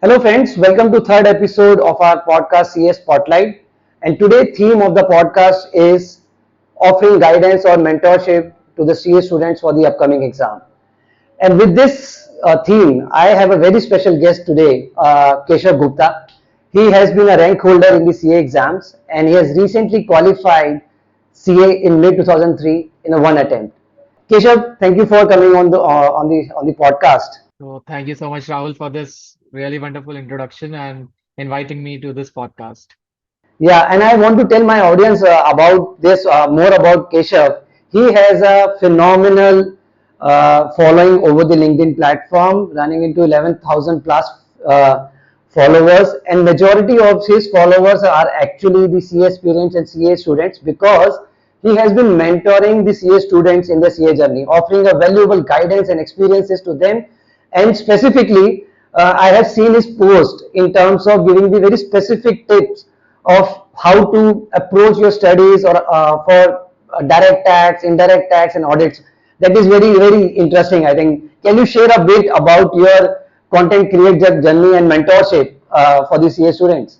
Hello friends, welcome to third episode of our podcast CS Spotlight. And today theme of the podcast is offering guidance or mentorship to the CA students for the upcoming exam. And with this theme, I have a very special guest today, Keshav Gupta. He has been a rank holder in the CA exams and he has recently qualified CA in mid 2003 in a one attempt. Keshav, thank you for coming on the podcast. So thank you so much, Rahul, for this really wonderful introduction and inviting me to this podcast. Yeah, and I want to tell my audience about this more about Keshav. He has a phenomenal following over the LinkedIn platform, running into 11,000 plus followers, and majority of his followers are actually the CA aspirants and CA students because he has been mentoring the CA students in the CA journey, offering a valuable guidance and experiences to them. And specifically, I have seen his post in terms of giving the very specific tips of how to approach your studies or for direct tax, indirect tax, and audits. That is very, very interesting, I think. Can you share a bit about your content creator journey and mentorship for the CA students?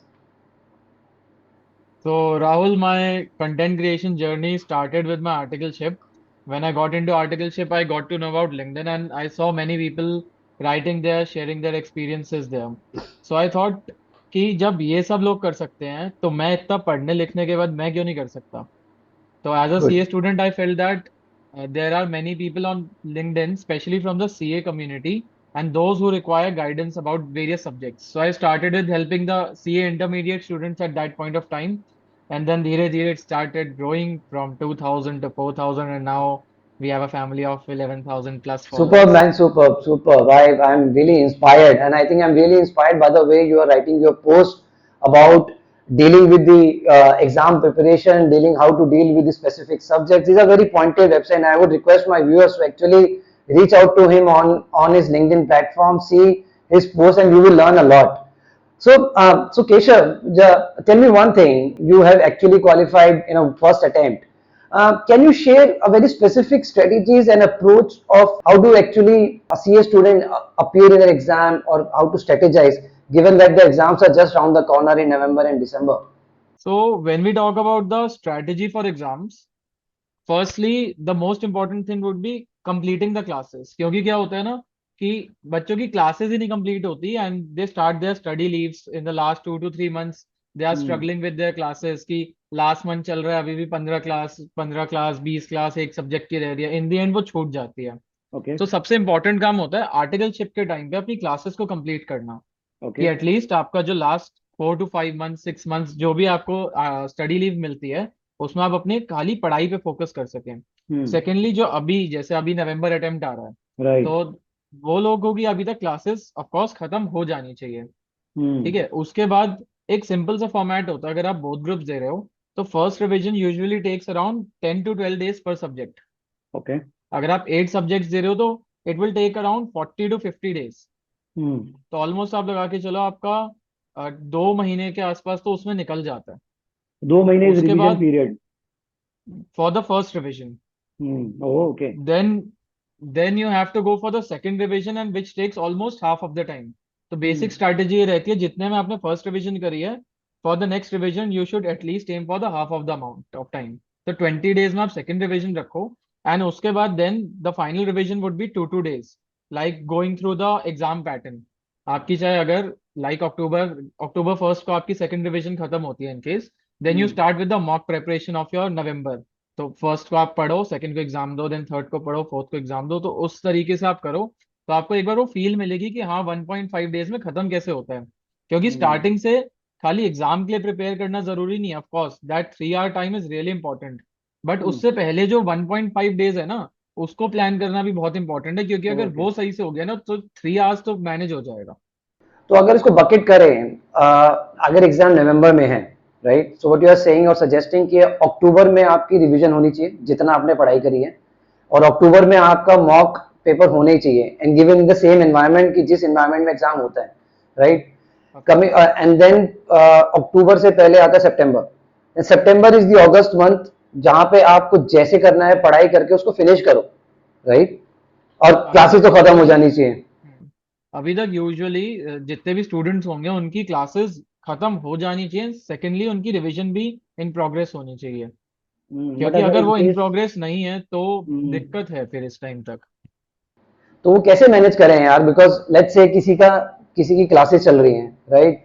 So, Rahul, my content creation journey started with my articleship. When I got into articleship, I got to know about LinkedIn and I saw many people writing there, sharing their experiences there. So I thought कि जब ये सब लोग कर सकते हैं तो मैं इतना पढ़ने लिखने के बाद मैं क्यों नहीं कर सकता. So as a CA Good. student, I felt that there are many people on LinkedIn, especially from the CA community, and those who require guidance about various subjects. So I started with helping the CA intermediate students at that point of time, and then dhire dhire it started growing from 2,000 to 4,000, and now we have a family of 11,000 plus Superb, followers. man, superb, superb. I'm really inspired, and I think I'm really inspired by the way you are writing your post about dealing with the exam preparation, dealing how to deal with the specific subjects. These are very pointed website, and I would request my viewers to actually reach out to him on his LinkedIn platform, see his post, and you will learn a lot. So Keshav, tell me one thing. You have actually qualified in a first attempt. Can you share a very specific strategies and approach of how to actually see a student appear in an exam or how to strategize, given that the exams are just around the corner in November and December? So when we talk about the strategy for exams, firstly the most important thing would be completing the classes क्योंकि क्या होता है ना कि बच्चों की classes ही नहीं complete होती and they start their study leaves in the last 2 to 3 months. They are Hmm. Struggling with their classes की लास्ट मंथ चल रहा है अभी भी 15 क्लास 20 क्लास एक सब्जेक्ट की रह रही है इन द एंड वो छूट जाती है. Okay. तो सबसे इंपॉर्टेंट काम होता है आर्टिकलशिप के टाइम पे अपनी क्लासेस को कंप्लीट करना कि Okay. एटलीस्ट आपका जो लास्ट 4 to 5 months 6 months जो भी आपको स्टडी लीव मिलती है उसमें आप अपने खाली पढ़ाई पे फोकस कर सकें. Hmm. सेकेंडली जो अभी जैसे अभी नवंबर अटेम्प्ट आ रहा है Right. तो वो लोगों की अभी तक क्लासेस ऑफ कोर्स खत्म हो जानी चाहिए. ठीक Hmm. है उसके बाद एक सिंपल सा फॉर्मेट होता है अगर आप बोथ ग्रुप्स दे रहे हो तो first revision usually takes around 10 to 12 days per subject. Okay. अगर आप 8 सब्जेक्ट्स दे रहे हो तो it will take around 40 to 50 days. Hmm. तो ऑलमोस्ट आप लगा के चलो आपका 2 महीने के आसपास तो उसमें निकल जाता है. 2 महीने is उसके revision बाद period. For the first revision Hmm. Oh, okay. Then you have to go for the second revision and which takes almost half of the time. तो बेसिक Hmm. स्ट्रैटेजी ये रहती है जितने में आपने फर्स्ट रिविजन करी है for the next revision you should at least aim for the half of the amount of the. Time 20 days में आप सेकंड रिविजन रखो एंड उसके बाद then the final revision would be 2 days like going through the exam pattern. आपकी चाहे अगर like October October first को आपकी सेकंड रिविजन खत्म होती है in case then you Hmm. Start with the mock preparation of your November. तो first को आप पढ़ो सेकंड को एग्जाम दो देन थर्ड को पढ़ो फोर्थ को एग्जाम दो तो उस तरीके से आप करो तो आपको एक बार वो फील मिलेगी कि हाँ 1.5 days में खत्म कैसे होता है. क्योंकि Hmm. स्टार्टिंग से खाली एग्जाम के लिए प्रिपेयर करना जरूरी नहीं है. Of course that 3 hour time is really important but Hmm. उससे पहले जो 1.5 days है ना उसको प्लान करना भी बहुत इंपॉर्टेंट है क्योंकि अगर Okay. वो सही से हो गया ना तो 3 hours तो मैनेज हो जाएगा. तो अगर इसको बकेट करें अगर एग्जाम नवंबर में है right so what you are saying और सजेस्टिंग कि अक्टूबर में आपकी रिवीजन होनी चाहिए जितना आपने पढ़ाई करी है और अक्टूबर में आपका मॉक पेपर होने ही चाहिए and given in the same environment कि जिस एनवायरनमेंट में एग्जाम होता है right of coming course. And then October से पहले आता है सितंबर September is the August month जहां पे आपको जैसे करना है पढ़ाई करके उसको फिनिश करो राइट और क्लासेस तो अगर खत्म हो जानी चाहिए. अभी तक यूजुअली जितने भी स्टूडेंट्स होंगे उनकी क्लासेस खत्म हो जानी चाहिए, सेकेंडली उनकी रिवीजन भी इन प्रोग्रेस होनी चाहिए, बट क्योंकि अगर अगर इन वो इन केस, प्रोग्रेस नहीं है तो दिक्कत है फिर इस टाइम तक। तो वो कैसे मैनेज करें यार, बिकॉज लेट्स से किसी की क्लासेस चल रही हैं, राइट,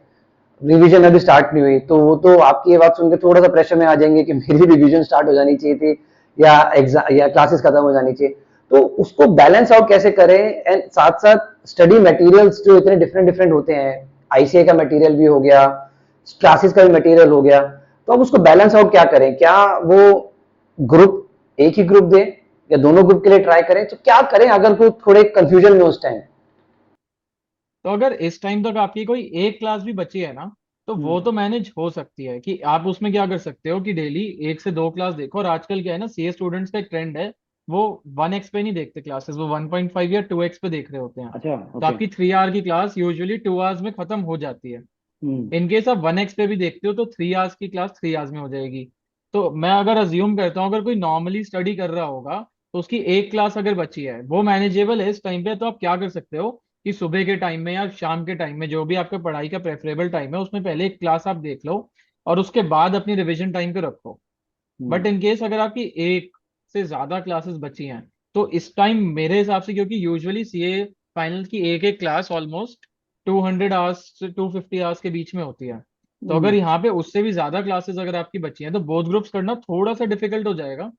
रिवीजन अभी स्टार्ट नहीं हुई, तो वो तो आपकी ये बात सुन के थोड़ा सा प्रेशर में आ जाएंगे कि मेरी रिवीजन स्टार्ट हो जानी चाहिए थी, या एग्जाम या क्लासेस खत्म हो जानी चाहिए। तो उसको बैलेंस आउट कैसे करें, एंड साथ साथ स्टडी मटेरियल्स जो इतने डिफरेंट डिफरेंट होते हैं, आईसीए का मटेरियल भी हो गया, क्लासेस का भी मटेरियल हो गया, तो अब उसको बैलेंस आउट क्या करें, क्या वो ग्रुप एक ही ग्रुप दें या दोनों ग्रुप के लिए ट्राई करें, तो क्या करें अगर कोई थोड़े कंफ्यूजन में उस टाइम। तो अगर इस टाइम तक आपकी कोई एक क्लास भी बची है ना, तो वो तो मैनेज हो सकती है कि आप उसमें क्या कर सकते हो कि डेली 1 से 2 क्लास देखो। और आजकल क्या है ना, सीए स्टूडेंट्स का एक ट्रेंड है, वो 1x पे नहीं देखते क्लासेस, वो 1.5 या 2x पे देख रहे होते हैं। अच्छा, तो ओके। आपकी 3 आवर की क्लास यूजुअली 2 आवर्स में खत्म हो जाती है। हम्म। इन केस आप 1x पे भी देखते हो तो 3 आवर्स की क्लास 3 आवर्स में हो जाएगी। तो मैं अगर अज्यूम करता हूँ अगर कोई नॉर्मली स्टडी कर रहा होगा, तो उसकी एक क्लास अगर बची है वो मैनेजेबल है इस टाइम पे, तो आप क्या कर सकते हो कि सुबह के टाइम में या शाम के टाइम में जो भी आपका पढ़ाई का प्रेफरेबल टाइम है उसमें पहले एक क्लास आप देख लो और उसके बाद अपनी रिवीजन टाइम पे रखो। बट इन केस अगर आपकी एक से ज्यादा क्लासेस बची हैं, तो इस टाइम मेरे हिसाब से, क्योंकि यूजुअली सीए फाइनल की एक एक क्लास ऑलमोस्ट 200 आवर्स से 250 आवर्स के बीच में होती है। तो अगर हम्म। यहाँ पे उससे भी ज्यादा क्लासेस अगर आपकी बची हैं तो बोथ ग्रुप्स करना थोड़ा सा डिफिकल्ट हो जाएगा।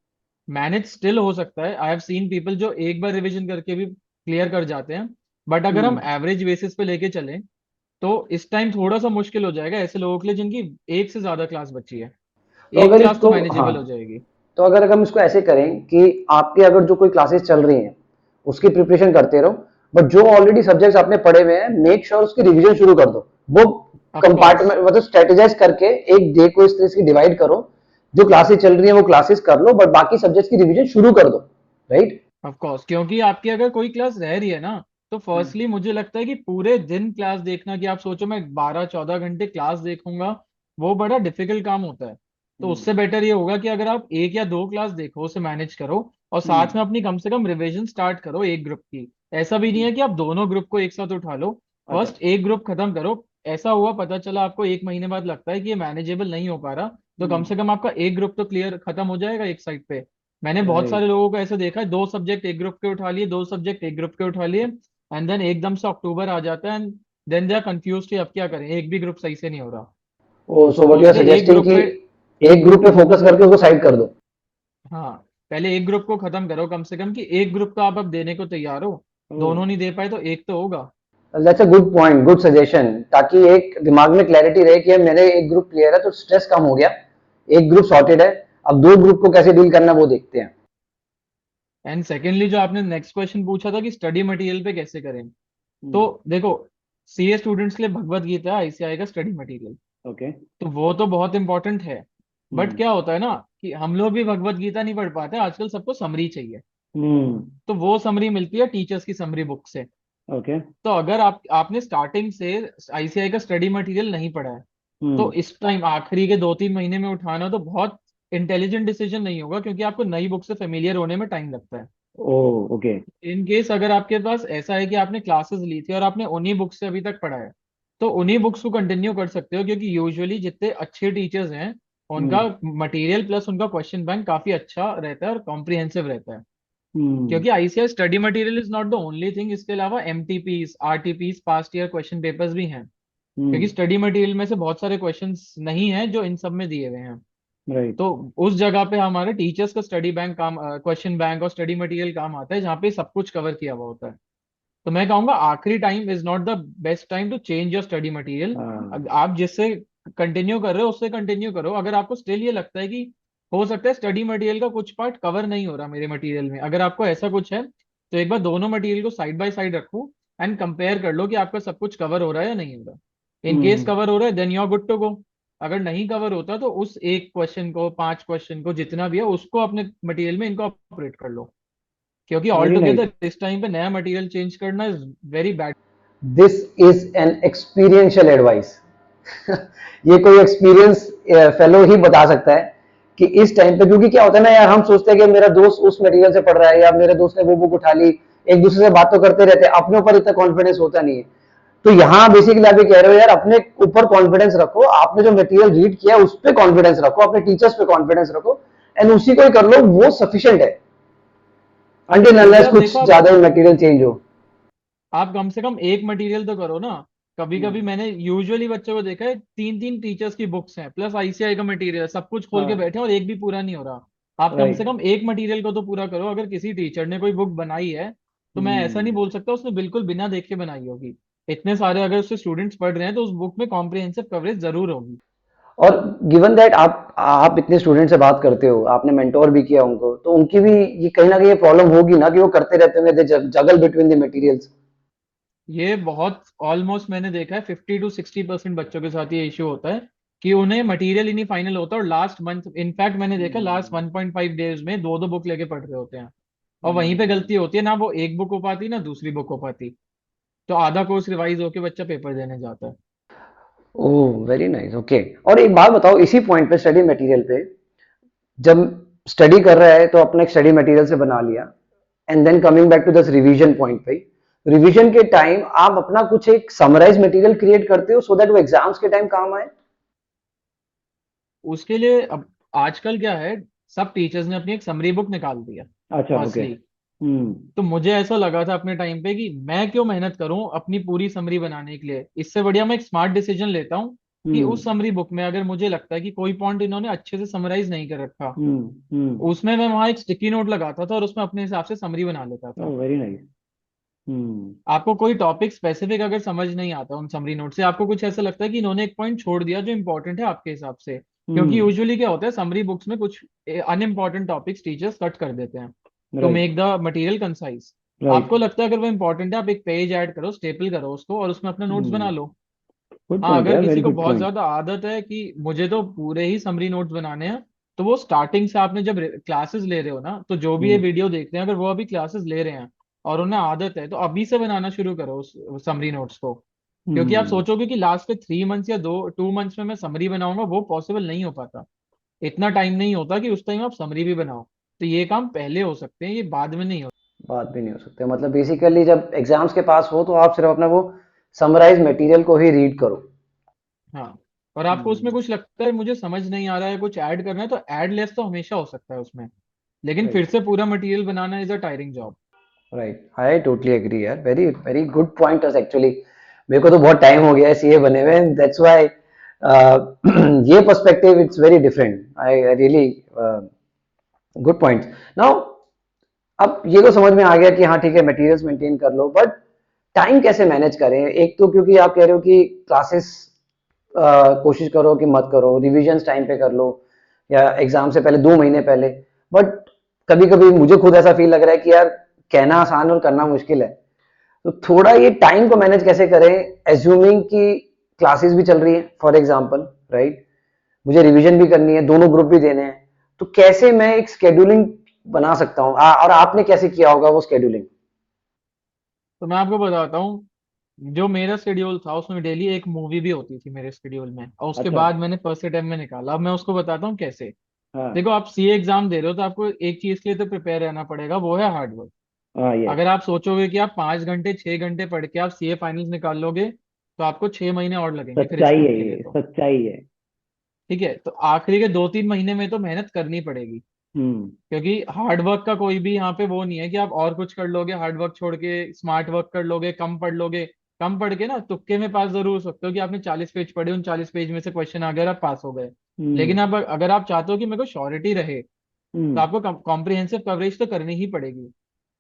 मैनेज स्टिल हो सकता है, आई हैव सीन पीपल जो एक बार रिवीजन करके भी क्लियर कर जाते हैं। बट अगर हम हम्म। एवरेज बेसिस पे लेके चलें तो इस टाइम थोड़ा सा मुश्किल हो जाएगा ऐसे लोगों के लिए जिनकी एक से ज्यादा क्लास बची है। तो एक अगर क्लास तो इसको, हाँ, मैनेजेबल हो जाएगी। तो अगर हम इसको ऐसे करें कि आपके अगर जो कोई क्लासेस चल रही हैं उसकी प्रिपरेशन करते रहो, बट जो ऑलरेडी सब्जेक्ट्स आपने पढ़े हुए हैं मेक श्योर उसकी रिवीजन शुरू कर दो, वो ऑफ कोर्स। कंपार्टमेंट मतलब स्ट्रेटेजाइज करके एक डे को इस तरह से डिवाइड करो, जो क्लासेस चल रही है वो क्लासेस कर लो, बट बाकी सब्जेक्ट्स की रिवीजन शुरू कर दो, राइट। ऑफ कोर्स, क्योंकि आपकी अगर कोई क्लास रह रही है ना, तो फर्स्टली मुझे लगता है कि पूरे दिन क्लास देखना, कि आप सोचो मैं 12-14 घंटे क्लास देखूंगा, वो बड़ा डिफिकल्ट काम होता है। तो उससे बेटर ये होगा कि अगर आप 1 या 2 क्लास देखो, उसे मैनेज करो और साथ में अपनी कम से कम रिवीजन स्टार्ट करो एक ग्रुप की। ऐसा भी नहीं है कि आप दोनों ग्रुप को एक साथ उठा लो, अच्छा। फर्स्ट एक ग्रुप खत्म करो। ऐसा हुआ पता चला आपको 1 महीने बाद लगता है कि ये मैनेजेबल नहीं हो पा रहा, तो कम से कम आपका एक ग्रुप तो क्लियर खत्म हो जाएगा एक साइड पे। मैंने बहुत सारे राइट। लोगों को ऐसे देखा है, 2 सब्जेक्ट एक ग्रुप के उठा लिए, 2 सब्जेक्ट एक ग्रुप के उठा लिए, एंड देन एकदम से अक्टूबर आ जाता है and then they are confuse कि अब क्या करें, एक भी ग्रुप सही से नहीं हो रहा। ओ, सो तो व्हाट यू आर इसलिए एक सजेस्टिंग ग्रुप कि पे एक ग्रुप पे फोकस करके उसको साइड कर दो। हाँ, पहले एक ग्रुप को खत्म करो कम से कम, कि एक ग्रुप तो आप अब देने को तैयार हो। दोनों नहीं दे पाए तो एक तो होगा। That's a good point, good suggestion, ताकि एक दिमाग में क्लैरिटी रहे कि मेरे एक ग्रुप क्लियर है तो स्ट्रेस कम हो गया, एक ग्रुप सॉर्टेड है, अब दो ग्रुप को कैसे डील करना वो देखते हैं। एंड सेकेंडली जो आपने नेक्स्ट क्वेश्चन पूछा था कि स्टडी मटेरियल पे कैसे करें, तो हम्म। देखो, सीए स्टूडेंट्स के लिए भगवत गीता आईसीआई का स्टडी मटेरियल, ओके। तो वो तो बहुत इंपॉर्टेंट है। बट हम्म। क्या होता है ना कि हम लोग भी भगवत गीता नहीं पढ़ पाते, आजकल सबको समरी चाहिए। हम्म। तो वो समरी मिलती है टीचर्स की समरी बुक से। ओके। तो अगर आपने स्टार्टिंग से आईसीआई का स्टडी मटेरियल नहीं पढ़ा है, तो हम्म। इस टाइम आखिरी के 2-3 महीने में उठाना तो बहुत इंटेलिजेंट डिसीजन नहीं होगा, क्योंकि आपको नई बुक से फेमिलियर होने में टाइम लगता है। ओ, ओके। इन केस अगर आपके पास ऐसा है कि आपने क्लासेस ली थी और आपने उन्हीं बुक्स से अभी तक पढ़ा है, तो उन्हीं बुक्स को कंटिन्यू कर सकते हो, क्योंकि यूजुअली जितने अच्छे टीचर्स हैं उनका हम्म। मटेरियल प्लस उनका क्वेश्चन बैंक काफी अच्छा रहता है और कॉम्प्रिहेंसिव रहता है। हम्म। क्योंकि ICI study material is not the only thing, इसके अलावा MTPs, RTPs, past year question papers भी हैं। क्योंकि हम्म। स्टडी मटेरियल में से बहुत सारे क्वेश्चंस नहीं हैं जो इन सब में दिए हुए हैं। राइट। तो उस जगह पे हमारे टीचर्स का स्टडी बैंक काम, क्वेश्चन बैंक और स्टडी मटेरियल काम आता है, जहाँ पे सब कुछ कवर किया हुआ होता है। तो मैं कहूंगा आखिरी time is not the best time to change your study material. हाँ। आप जिससे कंटिन्यू कर रहे हो उससे कंटिन्यू करो। अगर आपको स्टिल ये लगता है कि हो सकता है स्टडी मटेरियल का कुछ पार्ट कवर नहीं हो रहा मेरे मटेरियल में, अगर आपको ऐसा कुछ है, तो एक बार दोनों मटेरियल को साइड बाय साइड रखो एंड कंपेयर कर लो कि आपका सब कुछ कवर हो रहा है या नहीं हो रहा। In case hmm. कवर हो रहा है then you are good to go. अगर नहीं कवर होता तो उस एक क्वेश्चन को, 5 क्वेश्चन को, जितना भी है उसको अपने मटेरियल में इनकॉर्पोरेट कर लो, क्योंकि ऑल वेरी नाइस। टुगेदर इस टाइम पे नया मटेरियल चेंज करना is very bad. This is an experiential advice. ये कोई एक्सपीरियंस फेलो ही बता सकता है कि इस टाइम पे, क्योंकि क्या होता है ना यार, हम सोचते हैं कि मेरा दोस्त उस मटेरियल से पढ़ रहा है या मेरे दोस्त ने वो बुक उठा ली एक दूसरे से बात तो करते रहते हैं, अपने ऊपर इतना कॉन्फिडेंस होता नहीं है। तो यहाँ बेसिकली आप ये कह रहे हो यार अपने ऊपर कॉन्फिडेंस रखो, आपने जो मटेरियल रीड किया है उस पर कॉन्फिडेंस रखो, अपने टीचर्स पे कॉन्फिडेंस रखो, एंड उसी को ही कर लो, वो सफिशिएंट है अंटिल क्योंकि अनलेस आप कुछ देखो, ज्यादा ही मटेरियल चेंज हो। आप कम से कम एक मटेरियल तो करो ना। कभी कभी हम्म, मैंने यूजुअली बच्चों को देखा है, तीन तीन टीचर्स की बुक्स हैं प्लस आईसीआई का मटेरियल, सब कुछ खोल के हाँ, बैठे हैं और एक भी पूरा नहीं हो रहा। आप कम से राइट। कम एक मटेरियल को तो पूरा करो। अगर किसी टीचर ने कोई बुक बनाई है तो मैं ऐसा नहीं हम्म, बोल सकता उसने बिल्कुल बिना देखे बनाई होगी। इतने सारे अगर उससे स्टूडेंट्स पढ़ रहे हैं तो उस बुक में कॉम्प्रिहेंसिव कवरेज जरूर होगी। और गिवन दैट आप इतने स्टूडेंट से बात करते हो, आपने मेंटोर भी किया उनको, तो उनकी भी ये कहीं ना कहीं ये प्रॉब्लम होगी ना कि वो करते रहते होंगे, दे जगल बिटवीन द मटेरियल्स। ये बहुत ऑलमोस्ट मैंने देखा है 50 to 60% बच्चों के साथ ये इश्यू होता है कि उन्हें मटेरियल ही नहीं फाइनल होता, और लास्ट मंथ इनफैक्ट मैंने देखा लास्ट हम्म, 1.5 डेज में दो दो बुक लेके पढ़ रहे होते हैं। और वहीं पे हम्म। गलती होती है, ना वो एक बुक हो पाती ना दूसरी बुक हो पाती। तो आधा कोर्स रिवाइज होके बच्चा पेपर देने जाता है। Oh very nice, okay. और एक बात बताओ इसी पॉइंट पे, स्टडी मटेरियल पे, जब स्टडी कर रहा है तो अपने स्टडी मटेरियल से बना लिया, and then coming back to this revision point पे, रिवीजन के टाइम आप अपना कुछ एक समराइज मटेरियल क्रिएट करते हो सो दैट वो एग्जाम्स के टाइम काम आए? उसके लिए अब आजकल क्या है, सब टीचर्स ने अपनी एक समरी बुक निकाल दिया अच्छा, ओके। फर्स्टली। हम्म, तो मुझे ऐसा लगा था अपने टाइम पे कि मैं क्यों मेहनत करूं अपनी पूरी समरी बनाने के लिए, इससे बढ़िया मैं एक स्मार्ट डिसीजन लेता हूं कि हम्म, उस समरी बुक में अगर मुझे लगता है कि कोई पॉइंट इन्होंने अच्छे से समराइज नहीं कर रखा, हम्म, हम्म। उसमें मैं वहां एक स्टिकी नोट लगाता था और उसमें अपने हिसाब से समरी बना लेता था। ओह, वेरी नाइस। हम्म, आपको कोई टॉपिक स्पेसिफिक अगर समझ नहीं आता उन समरी नोट से, आपको कुछ ऐसा लगता है कि इन्होंने एक पॉइंट छोड़ दिया जो इंपॉर्टेंट है आपके हिसाब से, क्योंकि हम्म। यूजुअली क्या होता है समरी बुक्स में कुछ अनइम्पॉर्टेंट टॉपिक्स टीचर्स कट कर देते हैं to write, make the material concise. Right. आपको लगता है अगर वो इंपॉर्टेंट है, आप एक पेज ऐड करो, स्टेपल करो उसको और उसमें अपना नोट्स बना हम्म। लो। गुड हाँ, पॉइंट अगर यार, वेरी किसी को गुड बहुत पॉइंट। ज्यादा आदत है कि मुझे तो पूरे ही समरी नोट्स बनाने हैं, तो वो स्टार्टिंग से आपने जब क्लासेस ले रहे हो ना, तो जो भी ये हम्म, वीडियो देख रहे हैं अगर वो अभी क्लासेस ले रहे हैं और उन्हें आदत है, तो अभी से बनाना शुरू करो उस समरी नोट्स को। क्योंकि आप हम्म। सोचोगे कि लास्ट के 3 मंथ्स या 2 मंथ्स में मैं समरी बनाऊंगा, वो पॉसिबल नहीं हो पाता। इतना टाइम नहीं होता कि उस टाइम आप समरी भी बनाओ। तो ये काम पहले हो सकते हैं, ये बाद में नहीं होता। बात भी नहीं हो सकते, मतलब बेसिकली जब एग्जाम्स के पास हो तो आप सिर्फ अपना वो समराइज मटेरियल को ही रीड करो। हाँ, और आपको उसमें हम्म, कुछ लगता है मुझे समझ नहीं आ रहा है, कुछ ऐड करना है, तो ऐड लेस तो हमेशा हो सकता है उसमें। लेकिन फिर राइट, से पूरा मटेरियल बनाना is a tiring job. Right, I totally agree यार, very very good pointers actually. मेरे को तो बहुत टाइम हो गया है सीए बने हुए, दैट्स व्हाई ये perspective it's very different, I really good point. Now अब ये तो समझ में आ गया कि हाँ ठीक है मटेरियल्स मेंटेन कर लो, बट टाइम कैसे मैनेज करें? एक तो क्योंकि आप कह रहे हो कि क्लासेस कोशिश करो कि मत करो, रिविजन्स टाइम पे कर लो या एग्जाम से पहले 2 महीने पहले, बट कभी कभी मुझे खुद ऐसा फील लग रहा है कि यार कहना आसान और करना मुश्किल है। तो थोड़ा ये टाइम को मैनेज कैसे करें, एज्यूमिंग कि क्लासेस भी चल रही है फॉर एग्जाम्पल, राइट, मुझे रिवीजन भी करनी है, दोनों ग्रुप भी देने हैं, तो कैसे मैं एक स्केड्यूलिंग बना सकता हूँ? और आपने कैसे किया होगा वो स्केड्यूलिंग? तो मैं आपको बताता हूँ, जो मेरा शेड्यूल था उसमें डेली एक मूवी भी होती थी मेरे शेड्यूल में, और उसके अच्छा। बाद मैंने फर्स्ट अटेम्प्ट में निकाला। अब मैं उसको बताता हूँ कैसे। हाँ, देखो, आप सीए एग्जाम दे रहे हो तो आपको एक चीज के लिए तो प्रिपेयर रहना पड़ेगा, वो है हार्डवर्क। हाँ, यस। अगर आप सोचोगे कि आप 5 घंटे 6 घंटे पढ़ के आप सीए फाइनल्स निकाल लोगे, तो आपको 6 महीने और लगेंगे फिर सच्चाई है, स्क्रिप्ट के लिए ये तो। सच्चाई है। ठीक है, तो आखिरी के 2 3 महीने में तो मेहनत करनी पड़ेगी। हम्म, क्योंकि हार्ड वर्क का कोई भी यहाँ पे वो नहीं है कि आप और कुछ कर लोगे, हार्ड वर्क छोड़ के स्मार्ट वर्क कर लोगे, कम पढ़ लोगे। कम पढ़ के ना तुक्के में पास जरूर हो सकते हो कि आपने 40 पेज पढ़े, उन 40 पेज में से क्वेश्चन आ गया और आप पास हो गए। हम्म, लेकिन आप अगर आप चाहते हो कि मेरे को श्योरिटी रहे, तो हम्म। आपको कॉम्प्रिहेंसिव कवरेज तो करनी ही पड़ेगी।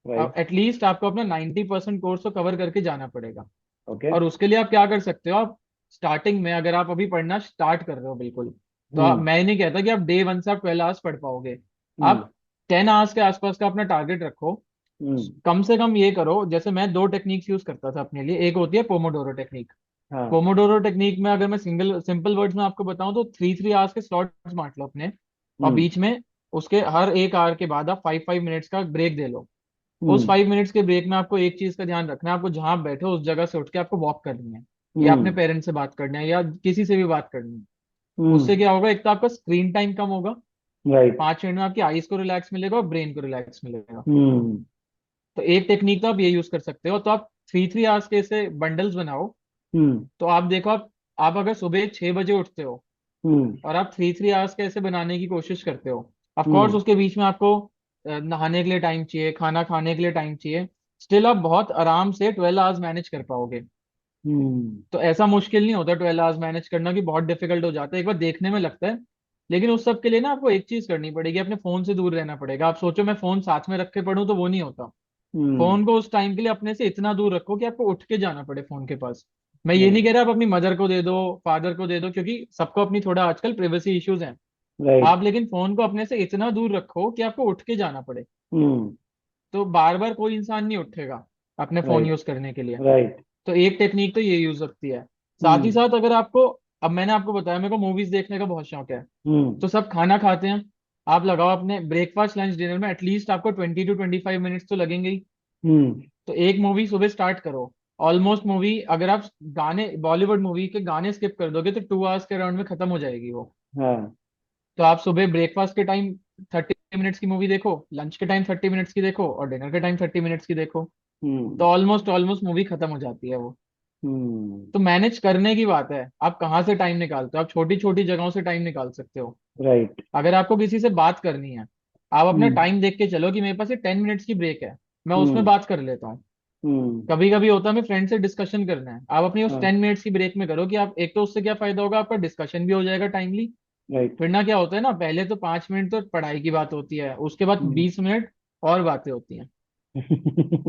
राइट, एटलीस्ट आपको अपना 90% कोर्स तो कवर करके जाना पड़ेगा। ओके। और उसके लिए आप क्या कर सकते हो, आप स्टार्टिंग में अगर आप अभी पढ़ना स्टार्ट कर रहे हो बिल्कुल, तो हम्म, मैं नहीं कहता कि आप डे 1 से आप 12 आवर्स पढ़ पाओगे। हम्म, आप 10 आवर्स के आसपास का अपना टारगेट रखो। हम्म। कम से कम ये करो, जैसे मैं दो टेक्निक्स यूज करता था अपने लिए, एक होती है पोमोडोरो टेक्निक। हाँ। पोमोडोरो टेक्निक में अगर मैं सिंगल सिंपल वर्ड्स में आपको बताऊं तो 3 3 आवर्स के स्लॉट्स बांट लो अपने, और हम्म, बीच में उसके हर एक आवर के बाद आप 5 5 मिनट्स का ब्रेक दे लो। उस हम्म, 5 मिनट्स के ब्रेक में आपको एक चीज का ध्यान रखना है, आपको जहां आप बैठे हो उस जगह से उठ के आपको वॉक करनी है, या अपने हम्म, पेरेंट्स से बात करना है, या किसी से भी बात करनी है। उससे हम्म। क्या होगा, एक तो आपका स्क्रीन टाइम कम होगा, राइट। 5 मिनट में आपकी आईज को रिलैक्स मिलेगा और ब्रेन को रिलैक्स मिलेगा। हम्म, तो एक टेक्निक तो आप ये यूज कर सकते हो, तो आप 3 3 आवर्स के ऐसे बंडल्स बनाओ। हम्म तो आप देखो, आप अगर सुबह 6 बजे उठते हो हम्म और आप 3 3 आवर्स के ऐसे बनाने की कोशिश करते हो, ऑफ कोर्स हम्म उसके बीच में आपको नहाने के लिए टाइम चाहिए, खाना खाने के लिए टाइम चाहिए, स्टिल आप बहुत आराम से 12 आवर्स मैनेज कर पाओगे। हम्म तो ऐसा मुश्किल नहीं होता 12 आवर्स मैनेज करना कि बहुत डिफिकल्ट हो जाता है, एक बार देखने में लगता है। लेकिन उस सब के लिए ना आपको एक चीज करनी पड़ेगी, अपने फोन से दूर रहना पड़ेगा। आप सोचो मैं फोन साथ में रख के पढूं, तो वो नहीं होता। हम्म फोन को उस टाइम के लिए अपने से इतना दूर रखो कि आपको उठ के जाना पड़े फोन के पास। मैं ये नहीं राइट कह रहा आप अपनी मदर को दे दो, फादर को दे दो, क्योंकि सबको अपनी थोड़ा आजकल प्राइवेसी इश्यूज हैं। राइट आप लेकिन फोन को अपने से इतना दूर रखो कि आपको उठ के जाना पड़े। हम्म तो बार बार कोई इंसान नहीं उठेगा अपने फोन राइट यूज करने के लिए। राइट तो एक टेक्निक तो ये यूज सकती है। साथ ही हम्म साथ अगर आपको, अब मैंने आपको बताया मेरे को मूवीज देखने का बहुत शौक है, हम्म तो सब खाना खाते हैं। आप लगाओ अपने ब्रेकफास्ट लंच डिनर में एटलीस्ट आपको 20 to 25 मिनट्स तो लगेंगे ही। हम्म तो एक मूवी सुबह स्टार्ट करो। ऑलमोस्ट मूवी, अगर आप गाने, बॉलीवुड मूवी के गाने स्किप कर दोगे तो 2 आवर्स के राउंड में खत्म हो जाएगी वो। हाँ तो आप सुबह ब्रेकफास्ट के टाइम 30 मिनट्स की मूवी देखो, लंच के टाइम 30 मिनट्स की देखो, और डिनर के टाइम 30 मिनट्स की देखो। तो हम्म ऑलमोस्ट ऑलमोस्ट मूवी खत्म हो जाती है वो। हम्म तो मैनेज करने की बात है, आप कहाँ से टाइम निकालते हो। आप छोटी छोटी जगहों से टाइम निकाल सकते हो। राइट अगर आपको किसी से बात करनी है, आप अपना हम्म टाइम देख के चलो कि मेरे पास ये 10 मिनट्स की ब्रेक है, मैं उसमें हम्म बात कर लेता हूँ। हम्म कभी कभी होता है हमें फ्रेंड से डिस्कशन करना है, आप अपनी उस हाँ 10 मिनट्स की ब्रेक में करो कि आप, एक तो उससे क्या फायदा होगा, आपका डिस्कशन भी हो जाएगा टाइमली। राइट फिर ना क्या होता है ना, पहले तो 5 मिनट तो पढ़ाई की बात होती है, उसके बाद हम्म 20 मिनट और बातें होती हैं।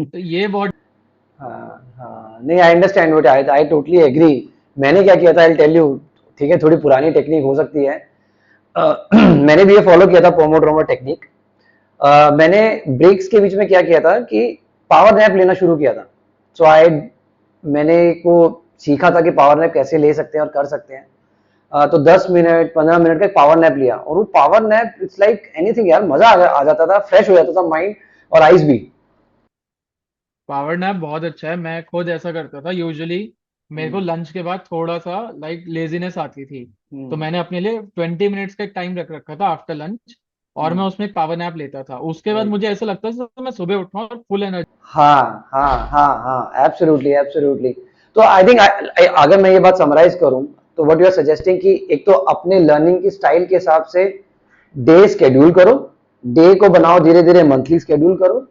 तो ये बहुत। हाँ हाँ, नहीं, I understand what, I I totally agree. मैंने क्या किया था, आई टेल यू। ठीक है, थोड़ी पुरानी टेक्निक हो सकती है। मैंने भी ये फॉलो किया था, पोमोड्रोमो टेक्निक। मैंने ब्रेक्स के बीच में क्या किया था कि पावर नैप लेना शुरू किया था। सो आई मैंने को सीखा था कि पावर नैप कैसे ले सकते हैं और कर सकते हैं। तो 10 मिनट 15 मिनट का पावर नैप लिया, और वो power nap it's like anything यार, मजा आ जाता था, फ्रेश हो जाता था माइंड और आईज भी। पावर नैप बहुत अच्छा है, मैं खुद ऐसा करता था यूजुअली। मेरे को हम्म लंच के बाद थोड़ा सा लाइक लेजीनेस आती थी, तो हम्म मैंने अपने लिए 20 मिनट्स का एक टाइम रख रखा था आफ्टर लंच, और मैं हम्म उसमें एक पावर नैप लेता था। उसके बाद राइट मुझे ऐसा लगता था कि मैं सुबह उठा और फुल एनर्जी। हाँ हाँ हाँ हाँ, एब्सोल्युटली एब्सोल्युटली। तो आई थिंक, अगर मैं ये बात समराइज करूं, तो व्हाट यू आर सजेस्टिंग कि एक तो अपने लर्निंग की स्टाइल के हिसाब से डे स्केड्यूल करो, डे को बनाओ धीरे धीरे मंथली स्केड्यूल करो,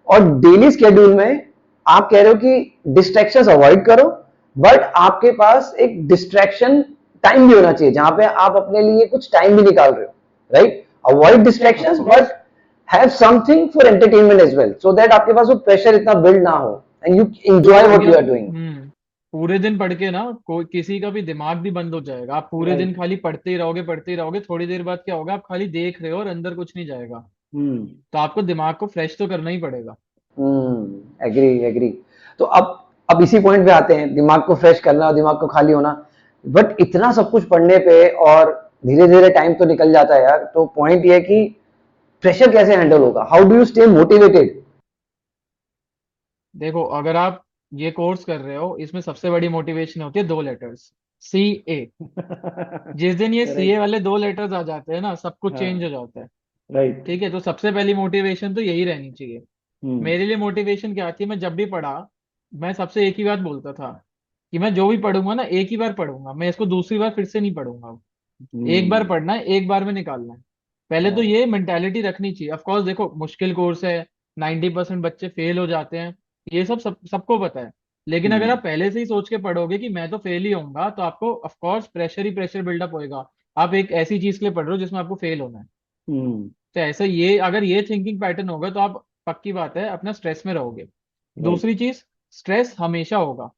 और डेली स्केड्यूल में आप कह रहे हो कि डिस्ट्रैक्शंस अवॉइड करो, बट आपके पास एक डिस्ट्रैक्शन टाइम भी होना चाहिए जहां पे आप अपने लिए कुछ टाइम भी निकाल रहे हो, right? Avoid of distractions, but course. Have something for entertainment as well, so that आपके पास वो प्रेशर इतना बिल्ड ना हो, एंड यू एंजॉय क्योंकि व्हाट यू आप, आर डूइंग। पूरे दिन पढ़ के ना कोई किसी का भी दिमाग भी बंद हो जाएगा। आप पूरे दिन राइट खाली पढ़ते ही रहोगे, थोड़ी देर बाद क्या होगा, आप खाली देख रहे हो और अंदर कुछ नहीं जाएगा। हम्म तो आपको दिमाग को फ्रेश तो करना ही पड़ेगा। Agree agree. तो अब इसी पॉइंट पे आते हैं, दिमाग को फ्रेश करना और दिमाग को खाली होना। बट इतना सब कुछ पढ़ने पे और धीरे धीरे टाइम तो निकल जाता है यार, तो पॉइंट ये है कि प्रेशर कैसे हैंडल होगा, how do you stay motivated? देखो, अगर आप ये कोर्स कर रहे हो, इसमें सबसे बड़ी मोटिवेशन होती है 2 लेटर्स, CA। जिस दिन ये CA करेक्ट वाले 2 लेटर्स आ जाते हैं ना, सब कुछ चेंज हाँ हो जाता है। राइट ठीक है, तो सबसे पहली मोटिवेशन तो यही रहनी चाहिए। हम्म मेरे लिए मोटिवेशन क्या थी, मैं जब भी पढ़ा, मैं सबसे एक ही बात बोलता था कि मैं जो भी पढ़ूंगा ना, एक ही बार पढ़ूंगा, मैं इसको दूसरी बार फिर से नहीं पढ़ूंगा। एक बार हम्म पढ़ना है, एक बार में निकालना है। पहले तो हाँ ये मेंटालिटी रखनी चाहिए। ऑफ कोर्स देखो, मुश्किल कोर्स है, 90% बच्चे फेल हो जाते हैं, ये सबको पता है। लेकिन अगर हम्म आप पहले से ही सोच के पढ़ोगे कि मैं तो फेल ही होऊंगा, तो आपको ऑफ कोर्स प्रेशर ही प्रेशर बिल्डअप होएगा। आप एक ऐसी चीज के लिए पढ़ रहे हो जिसमें आपको फेल होना है। हम्म तो ऐसा, ये अगर ये थिंकिंग पैटर्न होगा, तो आप पक्की बात है अपना स्ट्रेस में रहोगे। राइट दूसरी चीज, स्ट्रेस हमेशा होगा।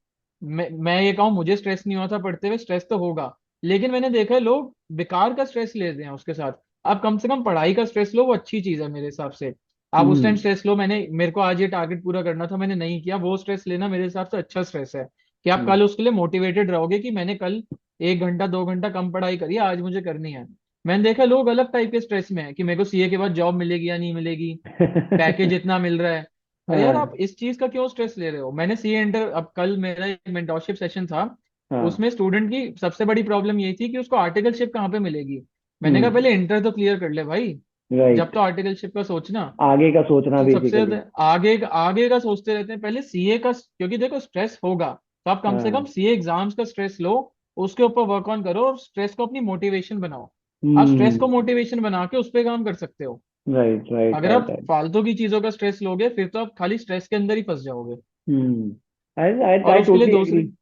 मैं ये कहूँ, मुझे स्ट्रेस नहीं होता पढ़ते हुए, स्ट्रेस तो होगा। लेकिन मैंने देखा है लोग बेकार का स्ट्रेस लेते हैं उसके साथ। आप कम से कम पढ़ाई का स्ट्रेस लो, वो अच्छी चीज है मेरे हिसाब से। आप उस टाइम हम्म स्ट्रेस लो, मेरे को आज ये टारगेट पूरा करना था, मैंने नहीं किया, वो स्ट्रेस लेना मेरे हिसाब से अच्छा स्ट्रेस है। कि आप हम्म कल उसके लिए मोटिवेटेड रहोगे कि मैंने कल 1 घंटा 2 घंटा कम पढ़ाई करी है, आज मुझे करनी है। मैंने देखा लोग अलग टाइप के स्ट्रेस में है कि मेरे को CA के बाद जॉब मिलेगी या नहीं मिलेगी, पैकेज इतना मिल रहा है। अरे यार, आप हाँ इस चीज का क्यों स्ट्रेस ले रहे हो। मैंने CA इंटर, अब कल मेरा एक मेंटोरशिप सेशन था, हाँ उसमें स्टूडेंट की सबसे बड़ी प्रॉब्लम यही थी कि उसको आर्टिकलशिप कहाँ पे मिलेगी। मैंने कहा हम्म पहले इंटर तो क्लियर कर ले भाई, जब राइट, तो आर्टिकलशिप का सोचना, आगे का सोचना तो सबसे बेसिकली। ज्यादा आगे का सोचते रहते हैं पहले सीए का, क्योंकि देखो स्ट्रेस होगा तो आप कम से कम हाँ। सीए एग्जाम्स का स्ट्रेस लो, उसके ऊपर वर्क ऑन करो और स्ट्रेस को अपनी मोटिवेशन बनाओ। आप स्ट्रेस को हम्म। मोटिवेशन बना के उस पर काम कर सकते हो। राइट राइट अगर राइट आप राइट। फालतू की चीजों का स्ट्रेस लोगे फिर तो आप खाली स्ट्रेस के अंदर ही फंस जाओगे। हम्म। आई आई और आई उसके लिए टोटली दूसरे, एग्री।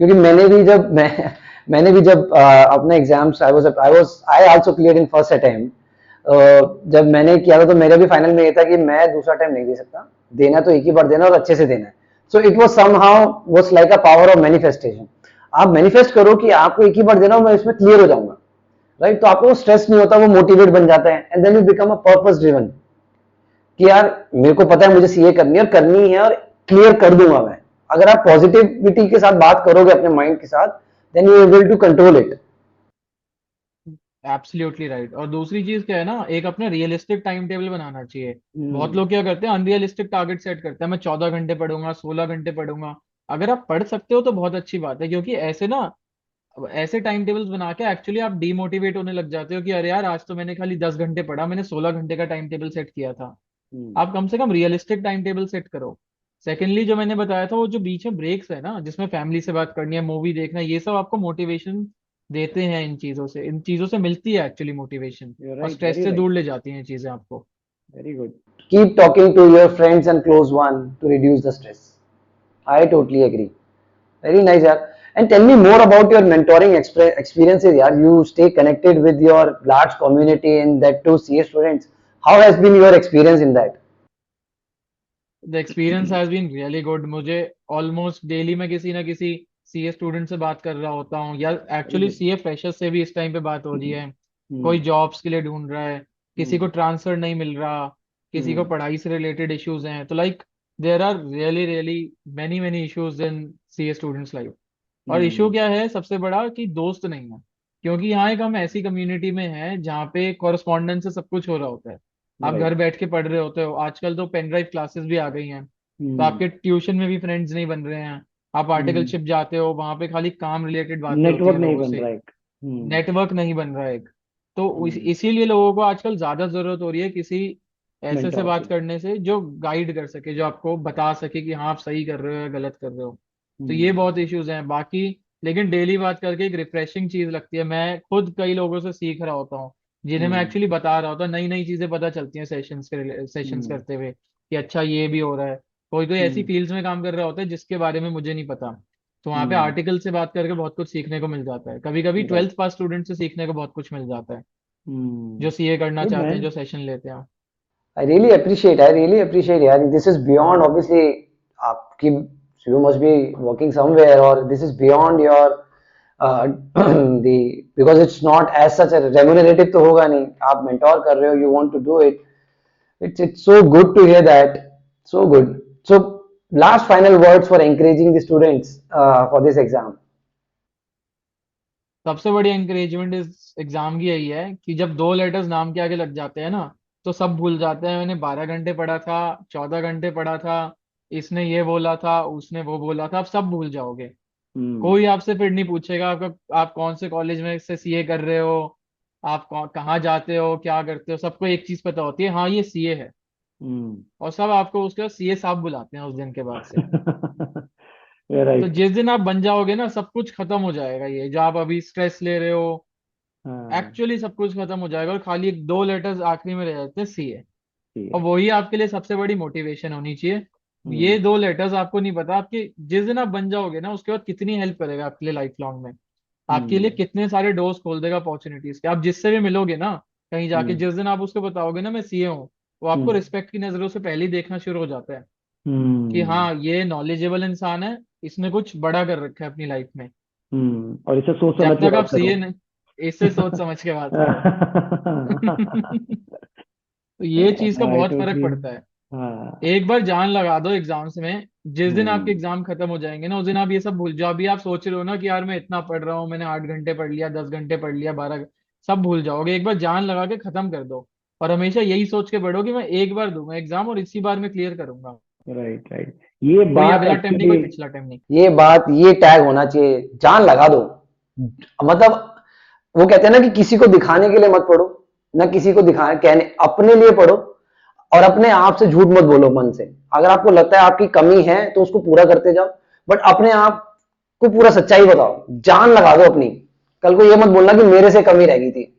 क्योंकि मैंने भी जब अपने exams I also clear in first attempt. जब मैंने किया था तो मेरा भी फाइनल में ये था कि मैं दूसरा टाइम नहीं दे सकता, देना तो एक ही बार देना और अच्छे से देना है। So it was somehow was like a power of manifestation. आप मैनिफेस्ट करो कि आपको एक ही बार देना और मैं इसमें क्लियर हो जाऊंगा, राइट? तो आपको स्ट्रेस नहीं होता, वो मोटिवेट बन जाता है and then you become a purpose driven कि यार मेरे को पता है मुझे सीए करनी है और करनी है और क्लियर कर दूंगा मैं। अगर आप पॉजिटिविटी के साथ बात करोगे अपने माइंड के साथ, then you able to control it. Absolutely right. और दूसरी चीज क्या है ना, एक अपना रियलिस्टिक टाइम टेबल बनाना चाहिए। बहुत हम्म। लोग क्या करते हैं, अनरियलिस्टिक टारगेट सेट करते हैं, मैं 14 घंटे पढ़ूंगा, 16 घंटे पढ़ूंगा। अगर आप पढ़ सकते हो तो बहुत अच्छी बात है, क्योंकि ऐसे ना, ऐसे टाइम टेबल्स बना के एक्चुअली आप डीमोटिवेट होने लग जाते हो कि अरे यार आज तो मैंने खाली 10 घंटे पढ़ा, मैंने 16 घंटे का टाइम टेबल सेट किया था। हम्म। आप कम से कम रियलिस्टिक टाइम टेबल सेट करो। सेकेंडली जो मैंने बताया था, वो जो बीच में ब्रेक्स है ना, जिसमें फैमिली से बात करनी है, मूवी देखना है, ये सब आपको मोटिवेशन देते हैं। इन चीजों से मिलती है एक्चुअली मोटिवेशन, यू और राइट, स्ट्रेस वेरी से राइट, दूर ले जाती हैं ये चीजें आपको। Very good. Keep talking to your friends and close one to reduce the stress. I totally agree. Very nice, yaar. And tell me more about your mentoring experiences, yaar. You stay connected with your large community and that too CA students. How has been your experience in that? The experience has been really good. मुझे almost daily मैं किसी ना किसी CA student से बात कर रहा होता हूँ, या very actually good. CA freshers से भी इस टाइम पे बात हो रही है। कोई हम्म। जॉब्स के लिए ढूंढ रहा है, किसी को हम्म। ट्रांसफर नहीं मिल रहा, किसी को हम्म। पढ़ाई से रिलेटेड इश्यूज हैं। तो like there are really really many many issues in CA students life. और इशू हम्म। क्या है सबसे बड़ा, कि दोस्त नहीं है। क्योंकि यहाँ एक हम ऐसी कम्युनिटी में हैं जहाँ पे कॉरस्पॉन्डेंस से सब कुछ हो रहा होता है। आप घर राइट। बैठ के पढ़ रहे होते हो, आजकल तो पेन ड्राइव क्लासेस भी आ गई हैं। तो हम्म। आपके ट्यूशन में भी फ्रेंड्स नहीं बन रहे हैं। आप हम्म। आर्टिकलशिप जाते हो, वहां पे खाली काम रिलेटेड बातें होती नेटवर्क हैं नहीं लोगों बन से। रहा एक। हम्म। नेटवर्क नहीं बन रहा है एक। तो हम्म। इसीलिए लोगों को आजकल ज्यादा जरूरत हो रही है किसी ऐसे से मेंटोर बात की। करने से जो गाइड कर सके, जो आपको बता सके कि हाँ आप सही कर रहे हो या गलत कर रहे हो। तो ये हम्म। बहुत इश्यूज हैं बाकी। लेकिन डेली बात करके एक रिफ्रेशिंग चीज लगती है। मैं खुद कई लोगों से सीख रहा होता हूँ, जिन्हें मैं हम्म। एक्चुअली बता रहा होता हूँ, नई नई चीजें पता चलती हैं सेशंस हम्म। करते हुए, कि अच्छा ये भी हो रहा है। कोई कोई ऐसी हम्म। फील्ड्स में काम कर रहा होता है जिसके बारे में मुझे नहीं पता। तो वहाँ पे हम्म। आर्टिकल से बात करके बहुत कुछ सीखने को मिल जाता है। कभी कभी राइट। 12th पास स्टूडेंट से सीखने को बहुत कुछ मिल जाता है, हम्म। जो सीए करना गुड चाहते हैं, मैन। जो सेशन लेते हैं। I really appreciate. I really appreciate. Yeah, this is beyond obviously. आपकी you must be working somewhere, or this is beyond your the because it's not as such a remunerative तो होगा नहीं. आप mentor कर रहे हो, you want to do it. It's so good to hear that. So good. So last final words for encouraging the students for this exam. सबसे बड़ी encouragement इस एग्जाम की यही है कि जब दो लेटर्स नाम के आगे लग जाते हैं ना, तो सब भूल जाते हैं मैंने 12 घंटे पढ़ा था, 14 घंटे पढ़ा था, इसने ये बोला था, उसने वो बोला था, आप सब भूल जाओगे। हम्म। कोई आपसे फिर नहीं पूछेगा आपका आप कौन से कॉलेज में से सीए कर रहे हो, आप कहाँ जाते हो, क्या करते हो। सबको एक चीज पता होती है, हाँ ये सीए है। हम्म। और सब आपको उसके बाद सीए साहब बुलाते हैं उस दिन के बाद से। तो राइट। जिस दिन आप बन जाओगे ना, सब कुछ खत्म हो जाएगा। ये जो आप अभी स्ट्रेस ले रहे हो, हाँ। एक्चुअली सब कुछ खत्म हो जाएगा और खाली एक दो लेटर्स आखिरी में रह जाते हैं, सीए। ठीक और है। वही आपके लिए सबसे बड़ी मोटिवेशन होनी चाहिए। ये हम्म। दो लेटर्स आपको नहीं पता आपके जिस दिन आप बन जाओगे ना, उसके बाद कितनी हेल्प करेगा आपके लिए लाइफ लॉन्ग में। आपके लिए हम्म। कितने सारे डोर्स खोल देगा अपॉर्चुनिटीज के। आप जिससे भी मिलोगे ना कहीं जाके, हम्म। जिस दिन आप उसको बताओगे ना मैं सीए हूँ, वो आपको हम्म। रिस्पेक्ट की नजरों से पहले ही देखना शुरू हो जाता है कि हम्म। हाँ ये नॉलेजेबल इंसान है, इसने कुछ बड़ा कर रखा है अपनी लाइफ में। और इसे सोच समझ जब के तक आप बात करो। सीए नहीं, इससे सोच समझ के बात करो। तो ये चीज का आई बहुत फर्क टोटली। पड़ता है। हाँ। एक बार जान लगा दो एग्जाम्स में, जिस दिन आपके हम्म। एग्जाम खत्म हो जाएंगे ना, उस दिन आप ये सब भूल जाओ। अभी आप सोच रहे हो ना कि यार मैं इतना पढ़ रहा हूँ, मैंने 8 घंटे पढ़ लिया, 10 घंटे पढ़ लिया, 12, सब भूल जाओगे। एक बार जान लगा के खत्म कर दो, और हमेशा यही सोच के पढ़ो कि मैं एक बार दूंगा एग्जाम और इसी बार में क्लियर करूंगा। Right right. ये कोई बात अगला टाइम नहीं, एक्चुअली। कोई पिछला टाइम नहीं। ये टैग होना चाहिए, जान लगा दो। मतलब वो कहते हैं ना कि किसी को दिखाने के लिए मत पढ़ो, ना किसी को दिखाना, कहने अपने लिए पढ़ो और अपने आप से झूठ मत बोलो मन से। अगर आपको लगता है आपकी कमी है तो उसको पूरा करते जाओ, बट अपने आप को पूरा सच्चाई बताओ, जान लगा दो अपनी। कल को ये मत बोलना कि मेरे से कमी रह गई थी,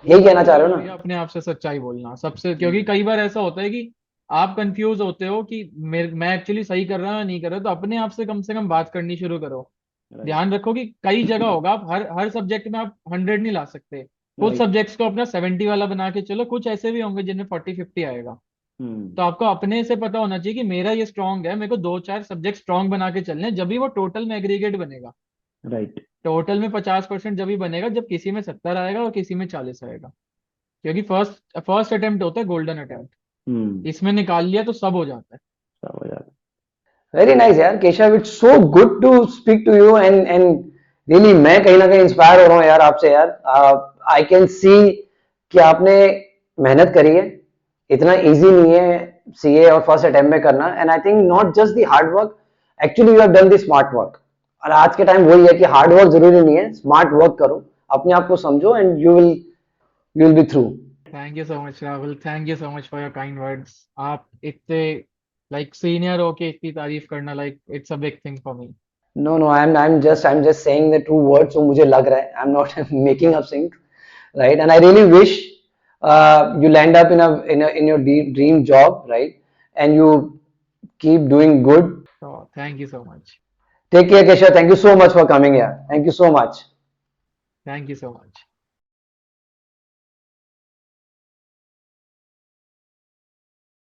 यही कहना चाह रहे हो ये ना? अपने आप से सच्चाई बोलना सबसे, क्योंकि कई बार ऐसा होता है कि आप कंफ्यूज होते हो कि मैं एक्चुअली सही कर रहा हूँ या नहीं कर रहा, तो अपने आप से कम बात करनी शुरू करो। राइट ध्यान रखो कि कई जगह होगा, आप हर हर सब्जेक्ट में आप 100 नहीं ला सकते। कुछ राइट सब्जेक्ट्स को अपना 70 वाला बना के चलो, कुछ ऐसे भी होंगे जिनमें 40-50 आएगा। तो आपको अपने से पता होना चाहिए कि मेरा ये स्ट्रांग है, मेरे को 2-4 सब्जेक्ट स्ट्रांग बना के चलने हैं, जब भी वो टोटल में एग्रीगेट बनेगा। राइट टोटल में 50% जब भी बनेगा जब किसी में 70 आएगा और किसी में 40 आएगा। क्योंकि फर्स्ट फर्स्ट अटेम्प्ट होता है गोल्डन अटेम्प्ट, इसमें निकाल लिया तो सब हो जाता है। सब हो जाता वेरी नाइस यार Keshav, it's so good to speak to you and really मैं कहीं ना कहीं इंस्पायर हो रहा हूँ यार आपसे यार। आई कैन सी कि आपने मेहनत करी है, इतना इजी नहीं है सीए और फर्स्ट अटेम्प्ट में करना। And I think not just the hard work, actually you have done the smart work. और आज के टाइम वही है कि हार्ड वर्क जरूरी नहीं है, स्मार्ट वर्क करो, अपने आप को समझो and you will be through. Thank you so much Rahul, thank you so much for your kind words. आप इतने लाइक सीनियर होके इतनी तारीफ करना, like it's a big thing for me. No, no, I'm just saying the true words. So मुझे लग रहा है, I'm not making up things, right? And I really wish you land up in your dream job, right? And you keep doing good. तो thank you so much. Take care, Keshav. Thank you so much for coming here. Thank you so much. Thank you so much.